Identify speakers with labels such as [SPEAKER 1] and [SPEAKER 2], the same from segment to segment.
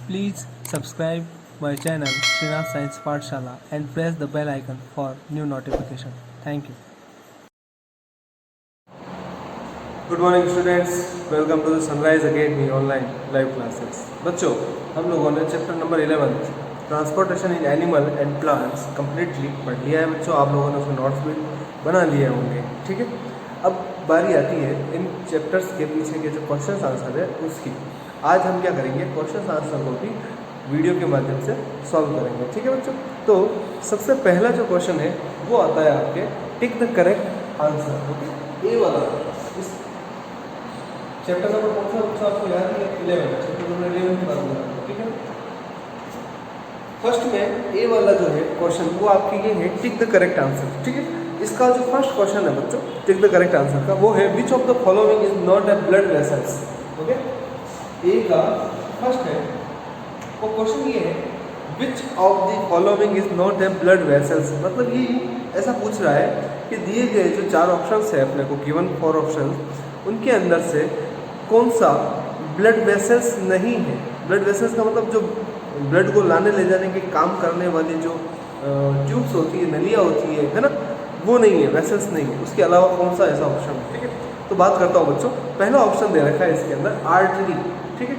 [SPEAKER 1] Please subscribe my channel Srinath Science Pathshala and press the bell icon for new notification. Thank you.
[SPEAKER 2] Good morning students, welcome to the Sunrise Academy online live classes. बच्चों, हम लोगों ने chapter number 11 transportation in animal and plants completely पढ़ लिया है। बच्चों, आप लोगों ने उसके नोट्स भी बना लिए होंगे, ठीक है। अब बारी आती है इन चैप्टर्स के पीछे के जो क्वेश्चन आंसर है उसकी। आज हम क्या करेंगे, क्वेश्चन आंसर को भी वीडियो के माध्यम से सॉल्व करेंगे, ठीक है बच्चों। तो सबसे पहला जो क्वेश्चन है वो आता है आपके tick the correct answer, okay. A वाला इस चैप्टर नंबर कौन सा बच्चा आपको याद है? 11, चैप्टर नंबर 11 की बात कर रहा हूँ, ठीक है। फर्स्ट में ए वाला जो है क्वेश्चन वो आपके ये है टिक द करेक्ट आंसर, ठीक है। इसका जो फर्स्ट क्वेश्चन है बच्चों टिक द करेक्ट आंसर का, वो है which of the following is not a blood vessels, okay. A का फर्स्ट है वो क्वेश्चन ये है which of the following is not a blood vessels. मतलब ये ऐसा पूछ रहा है कि दिए गए जो 4 ऑप्शंस है अपने को गिवन 4 ऑप्शंस, उनके अंदर से कौन सा ब्लड वेसल्स नहीं है। ब्लड वेसल्स का मतलब जो ब्लड को लाने ले जाने के काम करने वाली जो ट्यूब्स होती है, नलियाँ होती है ना, वो नहीं है, वेसल्स नहीं है। उसके अलावा कौन सा ऐसा ऑप्शन है, ठीक है। तो बात करता हूँ बच्चों, पहला ऑप्शन दे रखा है इसके अंदर आर्टरी, ठीक है।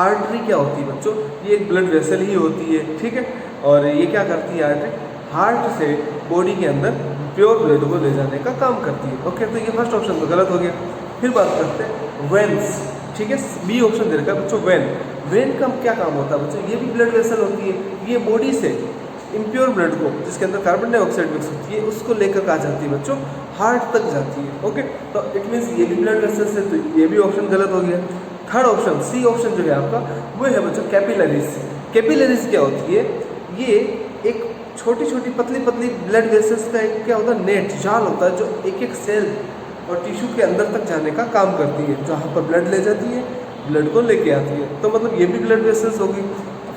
[SPEAKER 2] आर्टरी क्या होती है बच्चों? ये एक ब्लड वेसल ही होती है, ठीक है। और ये क्या करती है आर्टरी? हार्ट से बॉडी के अंदर प्योर ब्लड को ले जाने का काम करती है, ओके। तो ये फर्स्ट ऑप्शन तो गलत हो गया। फिर बात करते हैं वेन्स, ठीक है। बी ऑप्शन दे रखा है बच्चों वेन। वेन का क्या काम होता है बच्चों? ये भी ब्लड वेसल होती है। ये बॉडी से इम्प्योर ब्लड को, जिसके अंदर कार्बन डाइऑक्साइड मिक्स होती है, उसको लेकर कहा जाती है बच्चों, हार्ट तक जाती है, ओके। तो इट मीन्स ये भी ब्लड वेसल से, तो ये भी ऑप्शन गलत हो गया। थर्ड ऑप्शन सी ऑप्शन जो है आपका वो है बच्चों कैपिलरीज। कैपिलरीज क्या होती है? ये एक छोटी छोटी पतली पतली ब्लड वेसल्स का एक क्या होता है, नेट, जाल होता है, जो एक एक सेल और टिश्यू के अंदर तक जाने का काम करती है, जहाँ पर ब्लड ले जाती है, ब्लड को लेके आती है। तो मतलब ये भी ब्लड वेसल्स होगी।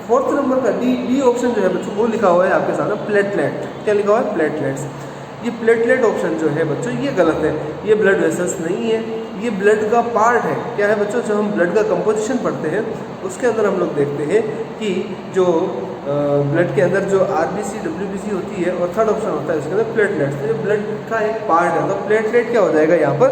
[SPEAKER 2] फोर्थ नंबर का डी ऑप्शन जो है बच्चों वो लिखा हुआ है आपके सामने प्लेटलेट। क्या लिखा हुआ है? प्लेटलेट्स। ये प्लेटलेट ऑप्शन जो है बच्चों ये गलत है। ये ब्लड वेसल्स नहीं है, ये ब्लड का पार्ट है। क्या है बच्चों? जो हम ब्लड का कंपोजिशन पढ़ते हैं उसके अंदर हम लोग देखते हैं कि जो ब्लड के अंदर जो आरबीसी डब्ल्यूबीसी होती है, और थर्ड ऑप्शन होता है इसके अंदर प्लेटलेट्स। तो ये ब्लड का एक पार्ट है। तो प्लेटलेट क्या हो जाएगा यहाँ पर?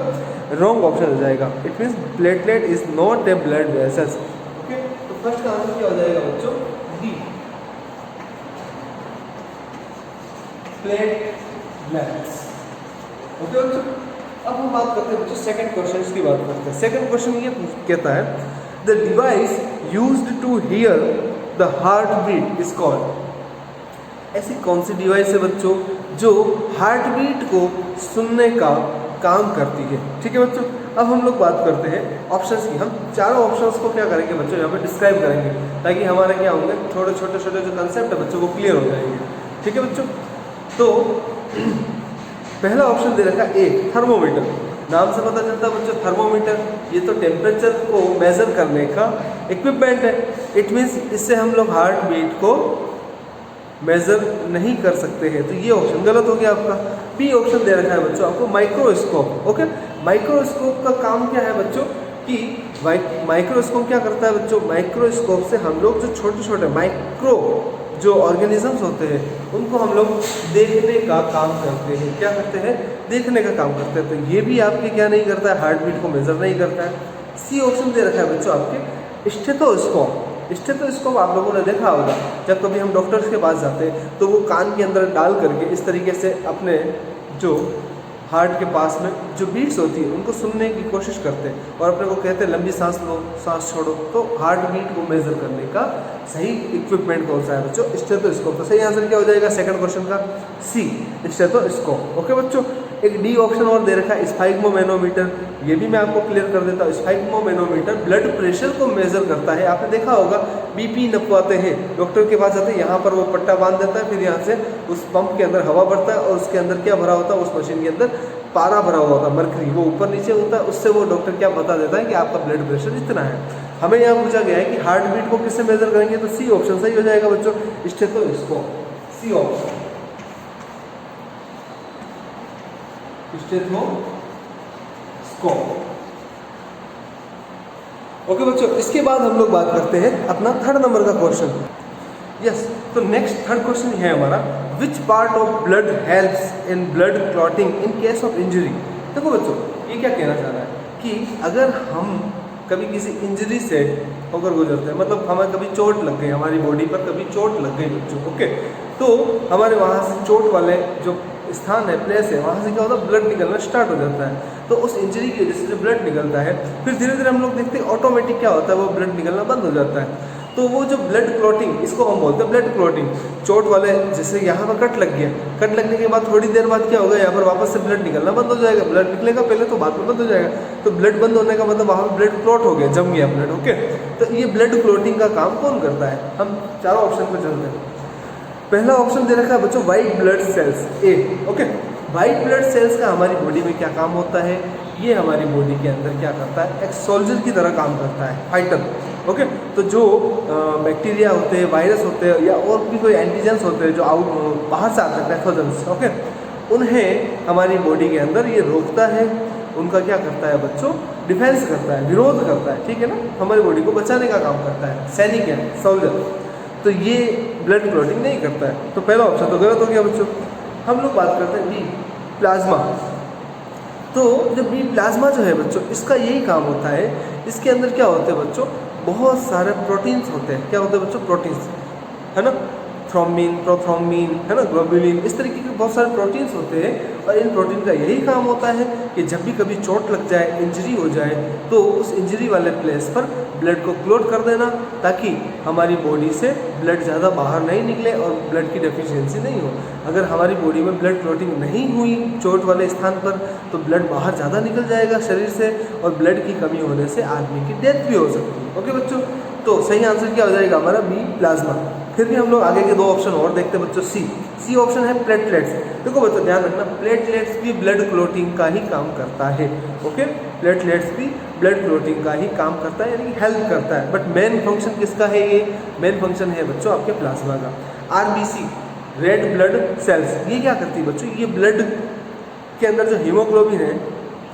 [SPEAKER 2] रॉन्ग ऑप्शन हो जाएगा। It means platelet is not a blood vessels, okay. तो फर्स्ट का आंसर क्या हो जाएगा बच्चों? डी, प्लेटलेट्स, ओके बच्चों। अब हम बात करते हैं बच्चों सेकंड क्वेश्चन की बात करते हैं। सेकंड क्वेश्चन ये कहता है the device used to hear the heart beat is called. ऐसी कौन सी डिवाइस है बच्चों जो हार्ट बीट को सुनने का काम करती है, ठीक है बच्चों। अब हम लोग बात करते हैं ऑप्शंस की। हम चारों ऑप्शंस को क्या करेंगे बच्चों, यहाँ पे डिस्क्राइब करेंगे, ताकि हमारे क्या होंगे, थोड़े छोटे छोटे जो कंसेप्ट है बच्चों वो क्लियर हो जाएंगे, ठीक है बच्चों। तो पहला ऑप्शन दे रखा है ए, थर्मोमीटर। नाम से पता चलता है बच्चों थर्मोमीटर, ये तो टेम्परेचर को मेजर करने का इक्विपमेंट है। इट मीन्स इससे हम लोग हार्ट बीट को मेजर नहीं कर सकते हैं, तो ये ऑप्शन गलत हो गया आपका। बी ऑप्शन दे रखा है बच्चों आपको माइक्रोस्कोप, ओके। माइक्रोस्कोप का काम क्या है बच्चों कि माइक्रोस्कोप क्या करता है बच्चों? माइक्रोस्कोप से हम लोग जो छोटे छोटे माइक्रो जो ऑर्गेनिजम्स होते हैं उनको हम लोग देखने का काम करते हैं। क्या करते हैं? देखने का काम करते हैं। तो ये भी आपके क्या नहीं करता है, हार्ट बीट को मेजर नहीं करता है। सी ऑप्शन दे रखा है बच्चों आपके स्टेथोस्कोप। स्टेथोस्कोप आप लोगों ने देखा होगा, जब कभी हम डॉक्टर्स के पास जाते हैं तो वो कान के अंदर डाल करके इस तरीके से अपने जो हार्ट के पास में जो बीट्स होती है उनको सुनने की कोशिश करते हैं, और अपने को कहते हैं लंबी सांस लो, सांस छोड़ो। तो हार्ट बीट को मेजर करने का सही इक्विपमेंट कौन सा है बच्चों? स्टेथोस्कोप। तो सही आंसर क्या हो जाएगा सेकंड क्वेश्चन का? सी, स्टेथोस्कोप, ओके बच्चों। एक डी ऑप्शन और दे रखा है स्फाइग्मोमेनोमीटर। ये भी मैं आपको क्लियर कर देता हूँ। स्फाइग्मोमेनोमीटर ब्लड प्रेशर को मेजर करता है। आपने देखा होगा बीपी नपवाते हैं, डॉक्टर के पास जाते हैं, यहाँ पर वो पट्टा बांध देता है, फिर यहाँ से उस पंप के अंदर हवा भरता है और उसके अंदर क्या भरा होता है, उस मशीन के अंदर पारा भरा हुआ होता है, मरकरी, वो ऊपर नीचे होता है। उससे वो डॉक्टर क्या बता देता है कि आपका ब्लड प्रेशर इतना है। हमें यहाँ पूछा गया है कि हार्ट बीट को किससे मेजर करेंगे, तो सी ऑप्शन सही हो जाएगा बच्चों, stethoscope. C option stethoscope. Okay बच्चों, इसके बाद हम लोग बात करते हैं अपना थर्ड नंबर का क्वेश्चन। यस, तो नेक्स्ट थर्ड क्वेश्चन है हमारा, which part of blood helps in blood clotting in case of injury. देखो बच्चों, ये क्या कहना चाह रहा है कि अगर हम कभी किसी इंजरी से होकर गुजरते हैं, मतलब हमें कभी चोट लग गई, हमारी बॉडी पर कभी चोट लग गई बच्चों, ओके, तो हमारे वहाँ से चोट वाले जो स्थान है, प्लेस है, वहाँ से क्या होता है, ब्लड निकलना स्टार्ट हो जाता है। तो उस इंजरी की वजह से जो ब्लड निकलता है, फिर धीरे धीरे हम लोग देखते हैं ऑटोमेटिक क्या होता है, वो ब्लड निकलना बंद हो जाता है। तो वो जो ब्लड क्लॉटिंग, इसको हम बोलते हैं ब्लड क्लॉटिंग। चोट वाले, जैसे यहाँ पर कट लग गया, कट लगने के बाद थोड़ी देर बाद क्या होगा, यहाँ पर वापस से ब्लड निकलना बंद हो जाएगा। ब्लड निकलेगा पहले, तो बाद में बंद हो जाएगा। तो ब्लड बंद होने का मतलब वहाँ पर ब्लड क्लॉट हो गया, जम गया ब्लड, ओके। तो ये ब्लड क्लॉटिंग का काम कौन करता है, हम चारों ऑप्शन पर चलते हैं। पहला ऑप्शन दे रखा है बच्चों, वाइट ब्लड सेल्स, ए, ओके। वाइट ब्लड सेल्स का हमारी बॉडी में क्या काम होता है, ये हमारी बॉडी के अंदर क्या करता है, एक सोल्जर की तरह काम करता है, फाइटर, ओके। तो जो बैक्टीरिया होते हैं, वायरस होते हैं, या और भी कोई एंटीजेंस होते हैं जो बाहर से आते हैं, पैथोजेंस, ओके, उन्हें हमारी बॉडी के अंदर ये रोकता है। उनका क्या करता है बच्चों, डिफेंस करता है, विरोध करता है, ठीक है ना, हमारी बॉडी को बचाने का काम करता है, सैनिक है, सोल्जर। तो ये ब्लड क्लॉटिंग नहीं करता है। तो पहला ऑप्शन तो गलत हो गया बच्चों। हम लोग बात करते हैं बी, प्लाज्मा। तो जो बी प्लाज्मा जो है बच्चों, इसका यही काम होता है। इसके अंदर क्या होते हैं बच्चों, बहुत सारे प्रोटीन्स होते हैं। क्या होते हैं बच्चों, प्रोटीन्स, है ना, थ्रोम्बिन, प्रोथ्रोम्बिन, है ना, ग्लोबुलिन, इस तरीके के बहुत सारे प्रोटीन्स होते हैं। और इन प्रोटीन का यही काम होता है कि जब भी कभी चोट लग जाए, इंजरी हो जाए, तो उस इंजरी वाले प्लेस पर ब्लड को क्लॉट कर देना, ताकि हमारी बॉडी से ब्लड ज़्यादा बाहर नहीं निकले और ब्लड की डेफिशिएंसी नहीं हो। अगर हमारी बॉडी में ब्लड क्लॉटिंग नहीं हुई चोट वाले स्थान पर, तो ब्लड बाहर ज़्यादा निकल जाएगा शरीर से, और ब्लड की कमी होने से आदमी की डेथ भी हो सकती है। ओके बच्चों, तो सही आंसर क्या हो जाएगा हमारा, बी, प्लाज्मा। फिर भी हम लोग आगे के दो ऑप्शन और देखते हैं बच्चों, सी ऑप्शन है प्लेटलेट्स। देखो बच्चों ध्यान रखना, प्लेटलेट्स भी ब्लड क्लॉटिंग का ही काम करता है, ओके। प्लेटलेट्स भी ब्लड क्लॉटिंग का ही काम करता है, यानी हेल्प करता है। बट मेन फंक्शन किसका है, ये मेन फंक्शन है बच्चों आपके प्लाज्मा का। आरबीसी, रेड ब्लड सेल्स, ये क्या करती है बच्चों, ये ब्लड के अंदर जो हीमोग्लोबिन है,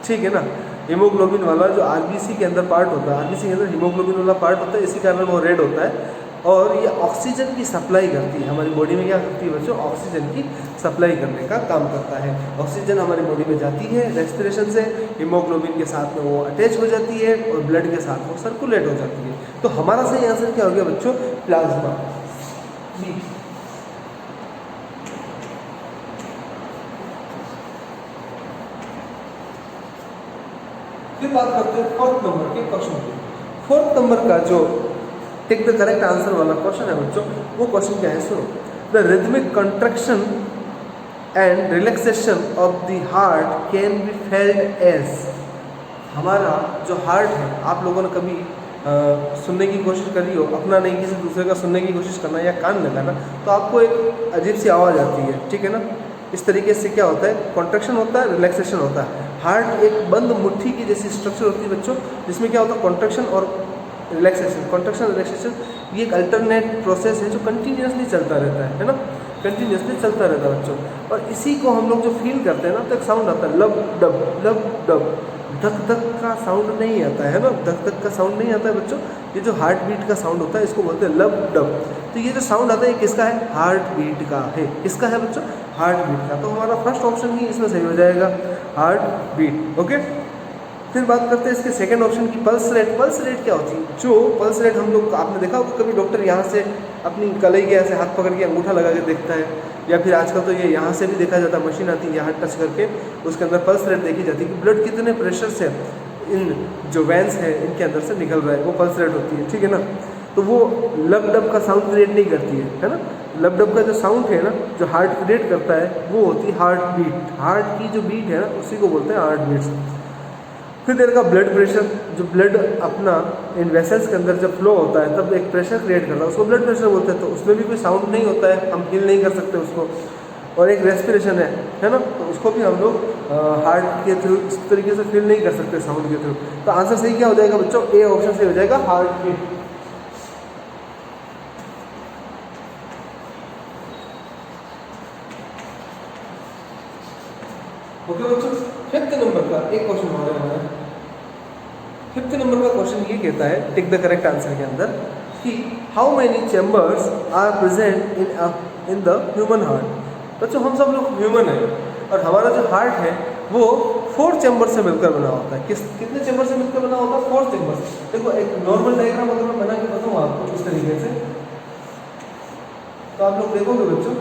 [SPEAKER 2] ठीक है ना, हीमोग्लोबिन वाला जो आरबीसी के अंदर पार्ट होता है, आरबीसी के अंदर हीमोग्लोबिन वाला पार्ट होता है, इसी कारण वो रेड होता है। और ये ऑक्सीजन की सप्लाई करती है हमारी बॉडी में। क्या करती है बच्चों, ऑक्सीजन की सप्लाई करने का काम करता है। ऑक्सीजन हमारी बॉडी में जाती है रेस्पिरेशन से, हीमोग्लोबिन के साथ में वो अटैच हो जाती है और ब्लड के साथ वो सर्कुलेट हो जाती है। तो हमारा सही आंसर क्या हो गया बच्चों, प्लाज्मा, बी। फिर बात करते हैं फोर्थ नंबर के क्वेश्चन की। फोर्थ नंबर का जो टेक द करेक्ट आंसर वाला क्वेश्चन है बच्चों, वो क्वेश्चन क्या है, सुनो। The rhythmic contraction and relaxation of the heart can be felt as. हमारा जो हार्ट है, आप लोगों ने कभी सुनने की कोशिश करी हो, अपना नहीं किसी दूसरे का सुनने की कोशिश करना या कान लगाना, तो आपको एक अजीब सी आवाज़ आती है, ठीक है ना। इस तरीके से क्या होता है, कॉन्ट्रैक्शन होता है, रिलैक्सेशन होता है। हार्ट एक बंद मुट्ठी की जैसी स्ट्रक्चर होती है बच्चों, जिसमें क्या होता है, कॉन्ट्रैक्शन और रिलैक्सेशन, कॉन्ट्रैक्शन रिलैक्सेशन, ये एक अल्टरनेट प्रोसेस है जो कंटिन्यूसली चलता रहता है ना, कंटिन्यूसली चलता रहता है बच्चों। और इसी को हम लोग जो फील करते हैं ना, तो एक साउंड आता है, लब डब लब डब, धक धक का साउंड नहीं आता है ना, धक धक का साउंड नहीं आता है बच्चों। ये जो हार्ट बीट का साउंड होता है, इसको बोलते हैं लब डब। तो ये जो साउंड आता है, ये किसका है, हार्ट बीट का है। किसका है बच्चों, हार्ट बीट का। तो हमारा फर्स्ट ऑप्शन ही इसमें सही हो जाएगा, हार्ट बीट, ओके। फिर बात करते हैं इसके सेकंड ऑप्शन की, पल्स रेट। पल्स रेट क्या होती है, जो पल्स रेट हम लोग, आपने देखा होगा कभी डॉक्टर यहाँ से अपनी कलाई के ऐसे हाथ पकड़ के अंगूठा लगा के देखता है, या फिर आजकल तो ये यहाँ से भी देखा जाता है, मशीन आती है यहाँ टच करके, उसके अंदर पल्स रेट देखी जाती है कि ब्लड कितने प्रेशर से इन जो वैन्स है इनके अंदर से निकल रहा है, वो पल्स रेट होती है, ठीक है ना। तो वो लब डब का साउंड क्रिएट नहीं करती है ना। लब डब का जो साउंड है ना, जो हार्ट क्रिएट करता है, वो होती है हार्ट बीट। हार्ट की जो बीट है ना, उसी को बोलते हैं हार्ट बीट्स। फिर देर का ब्लड प्रेशर, जो ब्लड अपना इन वेसल्स के अंदर जब फ्लो होता है, तब एक प्रेशर क्रिएट करता है, उसको ब्लड प्रेशर बोलते हैं। तो उसमें भी कोई साउंड नहीं होता है, हम फील नहीं कर सकते उसको। और एक रेस्पिरेशन है ना, तो उसको भी हम लोग हार्ट के थ्रू इस तरीके से फील नहीं कर सकते साउंड के थ्रू। तो आंसर सही क्या हो जाएगा बच्चों, ए ऑप्शन सही हो जाएगा, हार्ट बीट। ओके बच्चों, फिफ्थ नंबर का एक क्वेश्चन हो रहा है, फिफ्थ नंबर का क्वेश्चन ये कहता है, टिक द करेक्ट आंसर के अंदर, कि how many chambers are present in the human heart. बच्चों हम सब लोग ह्यूमन है और हमारा जो हार्ट है वो 4 चैम्बर से मिलकर बना होता है। कितने चैम्बर से मिलकर बना होता है? 4 चैम्बर से। देखो एक नॉर्मल डायग्राम अगर मैं बना के बताऊँ आपको इस तरीके से, तो आप लोग देखोगे बच्चों,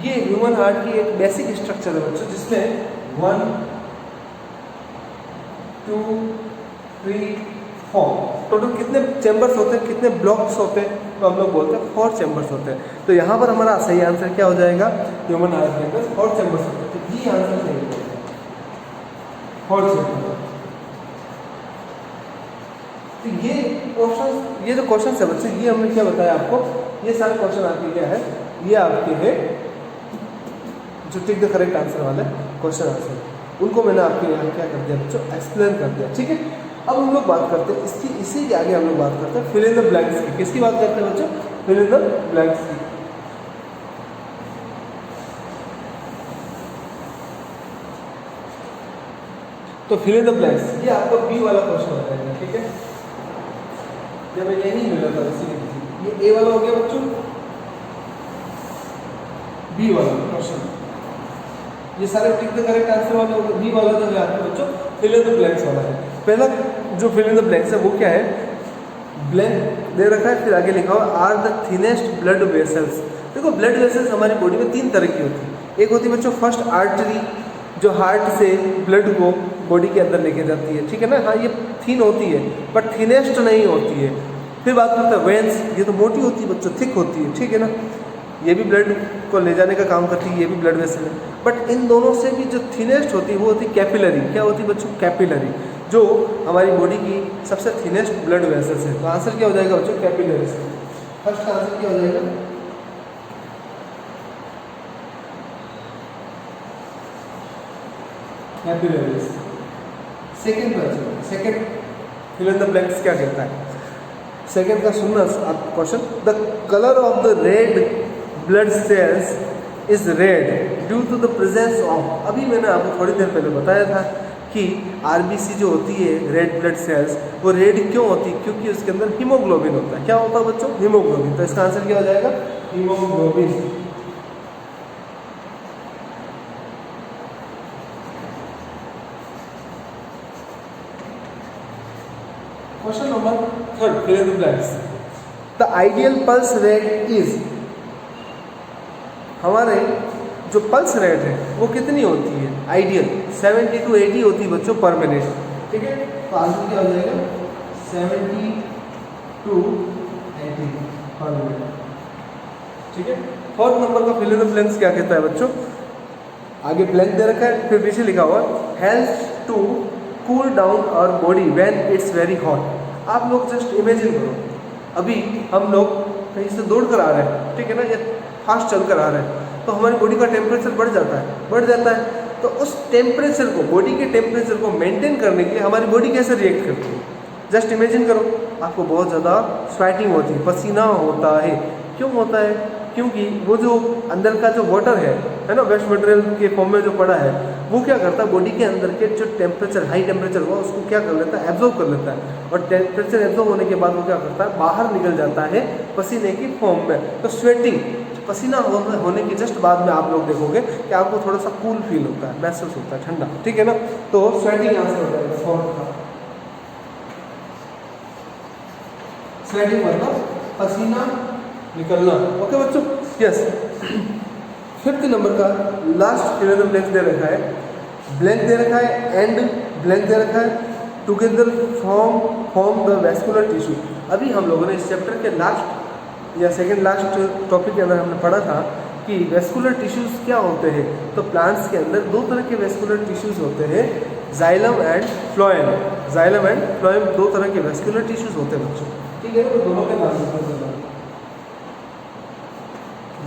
[SPEAKER 2] ये ह्यूमन हार्ट की एक बेसिक स्ट्रक्चर है बच्चों, जिसमें 1 2 3 4 टोटल कितने चैम्बर्स होते हैं, कितने ब्लॉक्स होते हैं, तो हम लोग बोलते हैं 4 चैम्बर्स होते हैं। तो यहाँ पर हमारा सही आंसर क्या हो जाएगा? ह्यूमन हार्ट के अंदर 4 चैम्बर्स होते हैं, तो ये आंसर सही हो जाएगा 4 चैम्बर। तो ये जो क्वेश्चन है बच्चे, ये हमने क्या बताया आपको, ये सारे क्वेश्चन आपके क्या है, ये आपके है जो टिक द करेक्ट आंसर वाले क्वेश्चन आंसर, उनको मैंने आपके यहाँ क्या कर दिया बच्चों, एक्सप्लेन कर दिया। ठीक है, अब हम लोग बात करते हैं इसी के आगे हम लोग बात करते हैं फिल इन द ब्लैंक्स की। किसकी बात करते हैं बच्चों? फिल इन द ब्लैंक्स की। तो फिल इन द ब्लैंक्स, ये आपका बी वाला क्वेश्चन हो जाएगा। ठीक है, जब ये नहीं मिला था इसीलिए ये ए वाला हो गया बच्चों, बी वाला क्वेश्चन, ये सारे टिक द करेक्ट आंसर वाले हो गए। बी वाला जो है आपके बच्चों फिल इन द ब्लैंक्स वाला है। पहला जो फिल इन द ब्लैंक्स है वो क्या है, ब्लैंक दे रखा है, फिर आगे लिखा हुआ are the thinnest blood vessels. देखो ब्लड वेसल्स हमारी बॉडी में 3 तरह की होती है। एक होती है बच्चों फर्स्ट आर्टरी, जो हार्ट से ब्लड को बॉडी के अंदर लेके जाती है। ठीक है ना, हाँ ये थिन होती है बट थिनेस्ट नहीं होती है। फिर बात करते हैं वेंस, ये तो मोटी होती है बच्चों, थिक होती है। ठीक है ना, ये भी ब्लड को ले जाने का काम करती है, ये भी ब्लड वेसल है। बट इन दोनों से भी जो थिनेस्ट होती है वो होती है कैपिलरी। क्या होती है बच्चों? कैपिलरी, जो हमारी बॉडी की सबसे थिनेस्ट ब्लड वेसल्स है। तो आंसर क्या हो जाएगा बच्चों? कैपिलरी से। फर्स्ट का आंसर क्या हो जाएगा? Capillaries. Second question, second fill in the blanks क्या कहता है? सेकंड का सुनना आप question, the colour of the red blood cells is red due to the presence of. अभी मैंने आपको थोड़ी देर पहले बताया था कि आरबीसी जो होती है रेड ब्लड सेल्स, वो रेड क्यों होती है? क्योंकि उसके अंदर हीमोग्लोबिन होता है। क्या होता है बच्चों? हीमोग्लोबिन। तो इसका आंसर क्या हो जाएगा? Haemoglobin. Question number 3, fill in the blanks. The ideal pulse rate is, हमारे जो पल्स रेट है वो कितनी होती है? आइडियल 70 to 80 होती है बच्चों पर मिनट। ठीक है, तो आंसर क्या हो जाएगा? 70 to 80 पर मिनट। ठीक है, फोर्थ नंबर का फिल इन द ब्लैंक्स क्या कहता है बच्चों? आगे ब्लैंक दे रखा है, फिर पीछे लिखा हुआ helps to cool down our body when it's very hot. आप लोग जस्ट इमेजिन करो, अभी हम लोग कहीं से दौड़ कर आ रहे हैं, ठीक है ना, या फास्ट चल कर आ रहे हैं, तो हमारी बॉडी का टेम्परेचर बढ़ जाता है। तो उस टेम्परेचर को, बॉडी के टेम्परेचर को मेंटेन करने के लिए हमारी बॉडी कैसे रिएक्ट करती है? जस्ट इमेजिन करो, आपको बहुत ज़्यादा स्वेटिंग होती है, पसीना होता है। क्यों होता है? क्योंकि वो जो अंदर का जो वाटर है ना, वेस्ट मटेरियल के फॉर्म में जो पड़ा है, वो क्या करता है, बॉडी के अंदर के जो टेम्परेचर, हाई टेम्परेचर हुआ, उसको क्या कर लेता है, एब्जॉर्ब कर लेता है। और टेम्परेचर एब्जॉर्ब होने के बाद वो क्या करता है, बाहर निकल जाता है पसीने की फॉर्म में। तो स्वेटिंग, पसीना होने के जस्ट बाद में आप लोग देखोगे कि आपको थोड़ा सा कूल फील होता है, महसूस होता है, ठंडा। ठीक है ना, तो स्वेटिंग आंसर हो जाएगा फोर्थ का। स्वेटिंग मतलब पसीना निकलना। ओके बच्चों, यस। फिफ्थ नंबर का last fill in the blanks दे रखा है, ब्लैंक दे रखा है एंड ब्लैंक दे रखा है, together form the vascular tissue. अभी हम लोगों ने इस चैप्टर के लास्ट या सेकेंड लास्ट टॉपिक के अंदर हमने पढ़ा था कि वैस्कुलर टिश्यूज़ क्या होते हैं। तो प्लांट्स के अंदर 2 तरह के वैस्कुलर टिश्यूज़ होते हैं, xylem and phloem. Xylem and phloem 2 तरह के वैस्कुलर टिश्यूज़ होते हैं बच्चों। ठीक है, तो दोनों के नाम लिखो,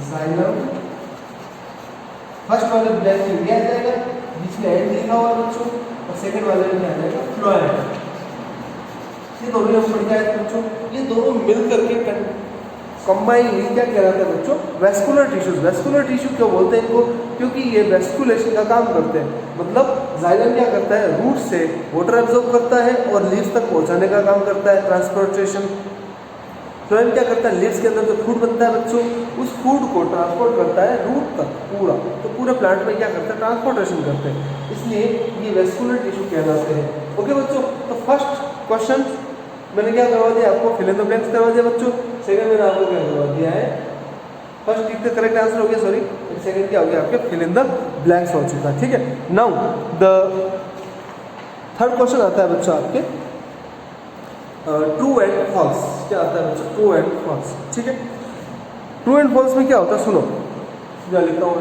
[SPEAKER 2] जाइलम, फर्स्ट वाले ब्लैंक में दिया जाएगा, बीच में एंड लिखा हुआ बच्चों, और सेकंड वाले में क्या आ जाएगा, फ्लोएम। ये दोनों हम पढ़ के आए थे बच्चों। ये दोनों मिल करके कंबाइनली क्या कहलाता है बच्चों, वेस्कुलर टिश्यूज। वेस्कुलर टिश्यू क्यों बोलते हैं इनको, क्योंकि ये वेस्कुलेशन का काम करते हैं। मतलब जाइलम क्या करता है, रूट से वाटर एब्जॉर्ब करता है और लीव्स तक पहुंचाने का काम करता है, ट्रांसपोर्टेशन। फ्लोएम क्या करता है, लीव्स के अंदर जो फूड बनता है बच्चों, उस फूड को ट्रांसपोर्ट करता है रूट तक पूरा। तो पूरे प्लांट में क्या करता है, ट्रांसपोर्टेशन करते हैं, इसलिए ये वेस्कुलर टिश्यू कहलाते हैं। ओके बच्चों, तो फर्स्ट क्वेश्चन मैंने क्या करवा दिया आपको, फिल इन द ब्लैंक्स करवा दिया बच्चों। सेकंड मैंने आपको क्या करवा दिया है, first tick the correct answer हो गया, सॉरी सेकंड क्या हो गया आपके, फिल इन द ब्लैंक्स हो चुका है। ठीक है, नाउ द थर्ड क्वेश्चन आता है बच्चों आपके ट्रू एंड फॉल्स। क्या आता है बच्चों, ट्रू एंड फॉल्स। ठीक है, ट्रू एंड फॉल्स में क्या होता है, सुनो जो लिखता हूँ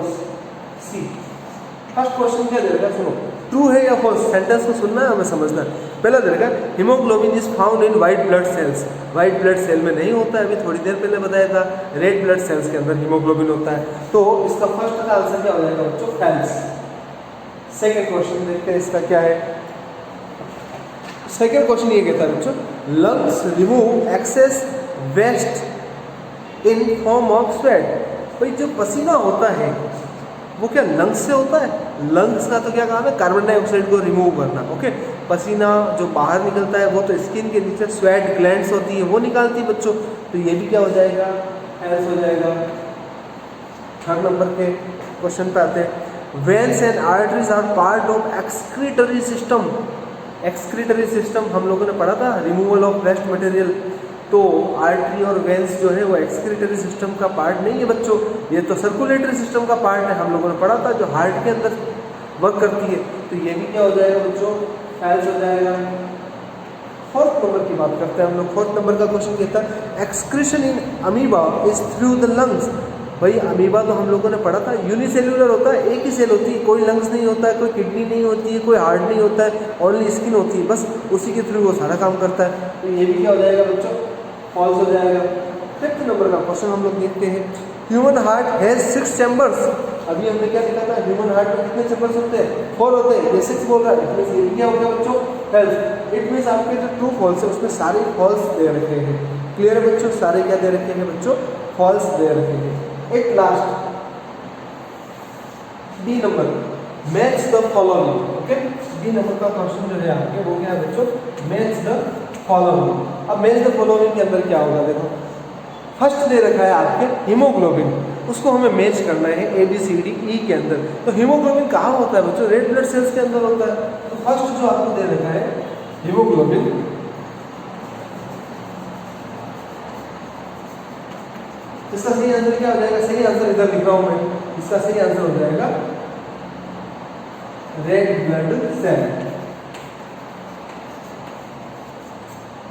[SPEAKER 2] सी। फर्स्ट क्वेश्चन क्या दे रखा है, सुनो, ट्रू है या फॉल्स, सेंटेंस को सुनना है हमें समझना है। पहला दे रखा है haemoglobin is found in white blood cells. White blood cell में नहीं होता है, अभी थोड़ी देर पहले बताया था, रेड ब्लड सेल्स के अंदर हीमोग्लोबिन होता है। तो इसका फर्स्ट का आंसर क्या हो जाएगा बच्चों, फॉल्स। सेकंड क्वेश्चन देखते हैं इसका क्या है। सेकंड क्वेश्चन ये कहता है बच्चों, lungs remove excess waste in form of sweat. भाई जो पसीना होता है वो क्या लंग्स से होता है? लंग्स का तो क्या काम है, कार्बन डाइऑक्साइड को रिमूव करना। ओके, पसीना जो बाहर निकलता है वो तो स्किन के नीचे स्वेट ग्लैंड्स होती है वो निकालती है बच्चों। तो ये भी क्या हो जाएगा, फॉल्स हो जाएगा। थर्ड नंबर के क्वेश्चन पे आते हैं, veins and arteries are part of excretory system. Excretory system हम लोगों ने पढ़ा था, रिमूवल ऑफ वेस्ट मटेरियल। तो आर्टरी और वेन्स जो है वो एक्सक्रीटरी सिस्टम का पार्ट नहीं है बच्चों, ये तो सर्कुलेटरी सिस्टम का पार्ट है, हम लोगों ने पढ़ा था, जो हार्ट के अंदर वर्क करती है। तो ये भी क्या हो जाएगा बच्चों, फॉल्स हो जाएगा। फोर्थ नंबर की बात करते हैं हम लोग। फोर्थ नंबर का क्वेश्चन कहता है excretion in amoeba is through the lungs. भाई अमीबा तो हम लोगों ने पढ़ा था यूनिसेल्युलर होता है, एक ही सेल होती है, कोई लंग्स नहीं होता है, कोई किडनी नहीं होती है, कोई हार्ट नहीं होता है, ओनली स्किन होती है, बस उसी के थ्रू वो सारा काम करता है। तो ये भी क्या हो जाएगा बच्चों, फॉल्स हो जाएगा। फिफ्थ नंबर का क्वेश्चन हम लोग देखते हैं, ह्यूमन हार्ट हैज 6 चैम्बर्स। अभी हमने क्या लिखा था, ह्यूमन हार्ट में कितने चैम्बर्स होते हैं, 4 होते हैं, ये 6 बोल रहा है, इट मींस ये क्या हो गया बच्चों, फॉल्स। इट मींस आपके जो ट्रू फॉल्स है उसमें सारे फॉल्स दे रखे हैं। क्लियर है बच्चों, सारे क्या दे रखे हैं बच्चों, फॉल्स दे रखे हैं। At last D number, match the following. Okay, D number का क्वेश्चन जो है आपके वो क्या है बच्चों, मैच द फॉलोइंग। अब मैच द फॉलोइंग के अंदर क्या होगा, देखो फर्स्ट दे रखा है आपके हीमोग्लोबिन, उसको हमें मैच करना है ABCDE के अंदर। तो हीमोग्लोबिन कहाँ होता है बच्चों, रेड ब्लड सेल्स के अंदर होता है। तो फर्स्ट जो आपको दे रखा है हीमोग्लोबिन, इसका सही आंसर क्या हो जाएगा, सही आंसर इधर लिख रहा हूं मैं, इसका सही आंसर हो जाएगा रेड ब्लड सेल।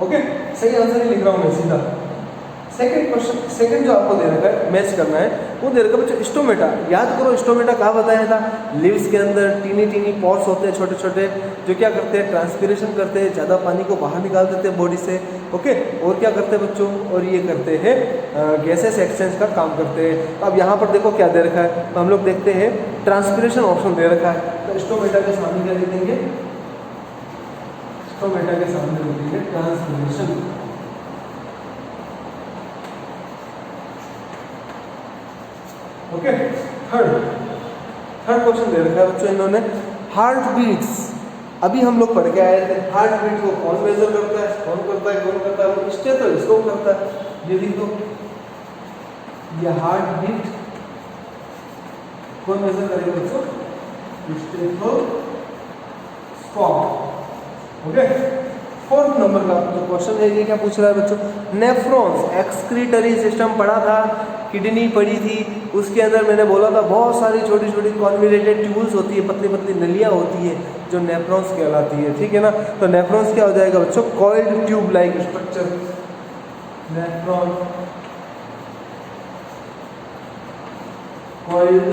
[SPEAKER 2] ओके, सही आंसर ही लिख रहा हूं मैं सीधा। सेकंड क्वेश्चन, सेकंड जो आपको दे रखा है मैच करना है, वो दे रखा है बच्चों स्टोमेटा। याद करो स्टोमेटा कहाँ बताया था, लीव्स के अंदर टीनी टीनी पॉट्स होते हैं छोटे छोटे, जो क्या करते हैं, ट्रांसपीरेशन करते हैं, ज़्यादा पानी को बाहर निकाल देते हैं बॉडी से। ओके, और क्या करते हैं बच्चों, और ये करते हैं गैसेस एक्सचेंज का काम करते हैं। अब यहाँ पर देखो क्या दे रखा है, तो हम लोग देखते हैं ट्रांसपीरेशन ऑप्शन दे रखा है। तो स्टोमेटा के सामने क्या लिख देंगे, स्टोमेटा के सामने लिख देंगे ट्रांसपीरेशन। ओके, थर्ड क्वेश्चन दे रखा है बच्चों इन्होंने, हार्ट बीट्स। अभी हम लोग पढ़ के आए थे, हार्ट बीट को कौन मेजर करता है, कौन करता है, कौन करता है, वो स्टेथोस्कोप करता है। ये लिख दो, ये हार्ट बीट कौन मेजर करेगा बच्चों, स्टेथोस्कोप। ओके, फोर्थ नंबर का जो क्वेश्चन है ये क्या पूछ रहा है बच्चों, नेफ्रॉन्स। एक्सक्रीटरी सिस्टम पढ़ा था, किडनी पढ़ी थी, उसके अंदर मैंने बोला था बहुत सारी छोटी छोटी कॉन्विलेटेड ट्यूब्स होती है, पतली पतली नलियाँ होती है जो नेफ्रॉन्स कहलाती है। ठीक है ना, तो नेफ्रॉन्स क्या हो जाएगा बच्चों, coiled tube like structure, nephron coiled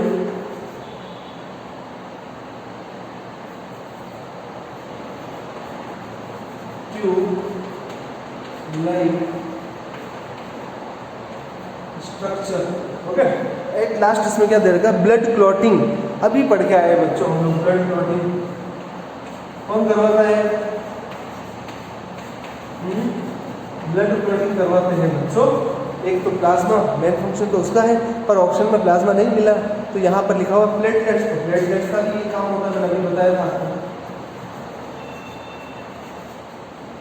[SPEAKER 2] like structure. Okay, at last इसमें क्या दे रखा है, ब्लड क्लॉटिंग। अभी पढ़ के आए बच्चों हम लोग, ब्लड क्लॉटिंग कौन करवाता है, ब्लड क्लॉटिंग करवाते हैं बच्चों। एक तो प्लाज्मा, मेन फंक्शन तो उसका है, पर ऑप्शन में प्लाज्मा नहीं मिला, तो यहाँ पर लिखा हुआ प्लेटलेट्स। प्लेटलेट्स का भी ये काम होता है, मैंने अभी बताया था आपको,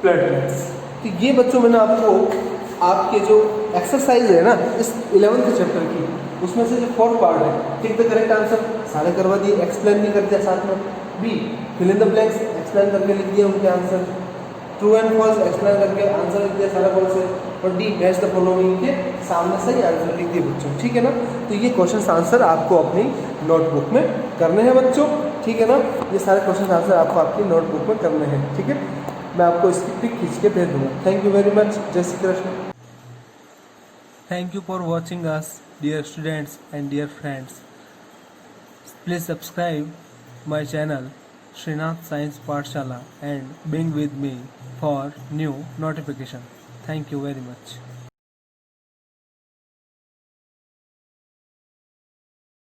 [SPEAKER 2] प्लेटलेट्स। तो ये बच्चों मैंने आपको आपके जो एक्सरसाइज है ना इस 11th चैप्टर की, उसमें से जो 4th पार्ट है, टिक द करेक्ट आंसर सारे करवा दिए, एक्सप्लेन भी कर दिया साथ में। B, fill in the blanks, explain करके लिख दिया उनके answer. True and false explain करके आंसर लिख दिया सारा फॉल्स है। और डी, मैच द फॉलोइंग के सामने सही आंसर लिख दिए बच्चों, ठीक है ना। तो ये क्वेश्चन आंसर आपको अपनी नोटबुक में करने हैं बच्चों, ठीक है ना। ये सारे क्वेश्चन आंसर आपको आपकी नोटबुक में करने हैं, ठीक है। मैं आपको इसकी पिक खींच के भेज दूंगा। Thank you very much. जय Shri Krishna.
[SPEAKER 1] Thank you for watching us, dear students and dear friends. Please subscribe my channel Srinath Science Pathshala and being with me for new notification. Thank you very much.